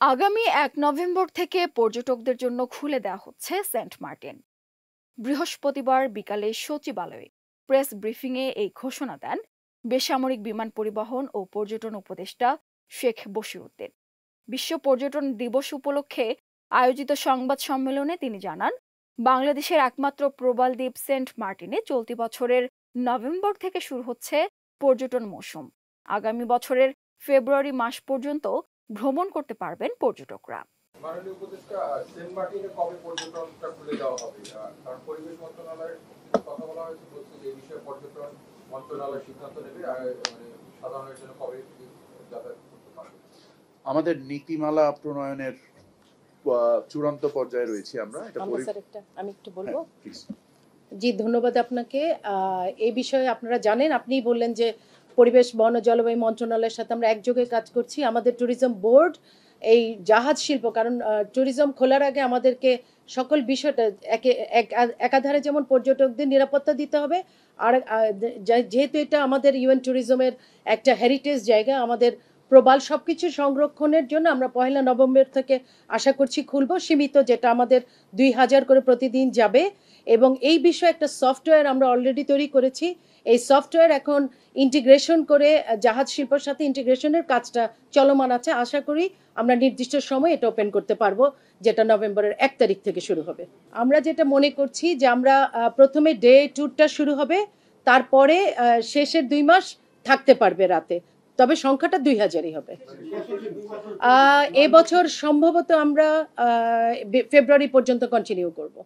আগামী ১ নভেম্বর থেকে পর্যটকদের জন্য খুলে দেওয়া হচ্ছে সেন্ট মার্টিন। বৃহস্পতিবার বিকালে সচিবালয়ে প্রেস ব্রিফিংয়ে এই ঘোষণা দেন বেসামরিক বিমান পরিবহন ও পর্যটন উপদেষ্টা শেখ বশিরউদ্দিন। বিশ্ব পর্যটন দিবস উপলক্ষে আয়োজিত সংবাদ সম্মেলনে তিনি জানান, বাংলাদেশের একমাত্র প্রবাল দ্বীপ সেন্ট মার্টিনে চলতি বছরের নভেম্বর থেকে শুরু হচ্ছে পর্যটন মৌসুম। আগামী বছরের ফেব্রুয়ারি মাস পর্যন্ত ভ্রমণ করতে পারবেন পর্যটকরা। মাননীয় উপদেষ্টা, সেন্ট মার্টিনে কবে পর্যটনটা খুলে দেওয়া হবে? কারণ পরিবেশ মন্ত্রণালয়ের কথা বলা হয়েছে, বলছে যে এই বিষয়ে পর্যটন মন্ত্রণালয় সিদ্ধান্ত নেবে। আর মানে সাধারণের জন্য কবে যাতায়াত করতে পারবে? আমাদের নীতিমালা প্রণয়নের চূড়ান্ত পর্যায়ে রয়েছে আমরা। আমি একটু বলবো। জি, ধন্যবাদ আপনাকে। এই বিষয়ে আপনারা জানেন, আপনিই বললেন যে পরিবেশ বন ও জলবায়ু মন্ত্রণালয়ের সাথে আমরা একযোগে কাজ করছি। আমাদের ট্যুরিজম বোর্ড এই জাহাজ শিল্প, কারণ ট্যুরিজম খোলার আগে আমাদেরকে সকল বিষয়টা একাধারে যেমন পর্যটকদের নিরাপত্তা দিতে হবে, আর যেহেতু এটা আমাদের ইউএন ট্যুরিজমের একটা হেরিটেজ জায়গা, আমাদের প্রবাল সবকিছু সংরক্ষণের জন্য আমরা 1 নভেম্বর থেকে আশা করছি খুলব, সীমিত যেটা আমাদের 2000 করে প্রতিদিন যাবে। এবং এই বিষয়ে একটা সফটওয়্যার আমরা অলরেডি তৈরি করেছি। এই সফটওয়্যার এখন ইন্টিগ্রেশন করে জাহাজ শিল্পের সাথে ইন্টিগ্রেশনের কাজটা চলমান আছে। আশা করি আমরা নির্দিষ্ট সময় এটা ওপেন করতে পারবো, যেটা নভেম্বরের 1 তারিখ থেকে শুরু হবে। আমরা যেটা মনে করছি যে আমরা প্রথমে ডে ট্যুরটা শুরু হবে, তারপরে শেষের 2 মাস থাকতে পারবে রাতে, তবে সংখ্যাটা 2000ই হবে। এবছর সম্ভবত আমরা ফেব্রুয়ারি পর্যন্ত কন্টিনিউ করব।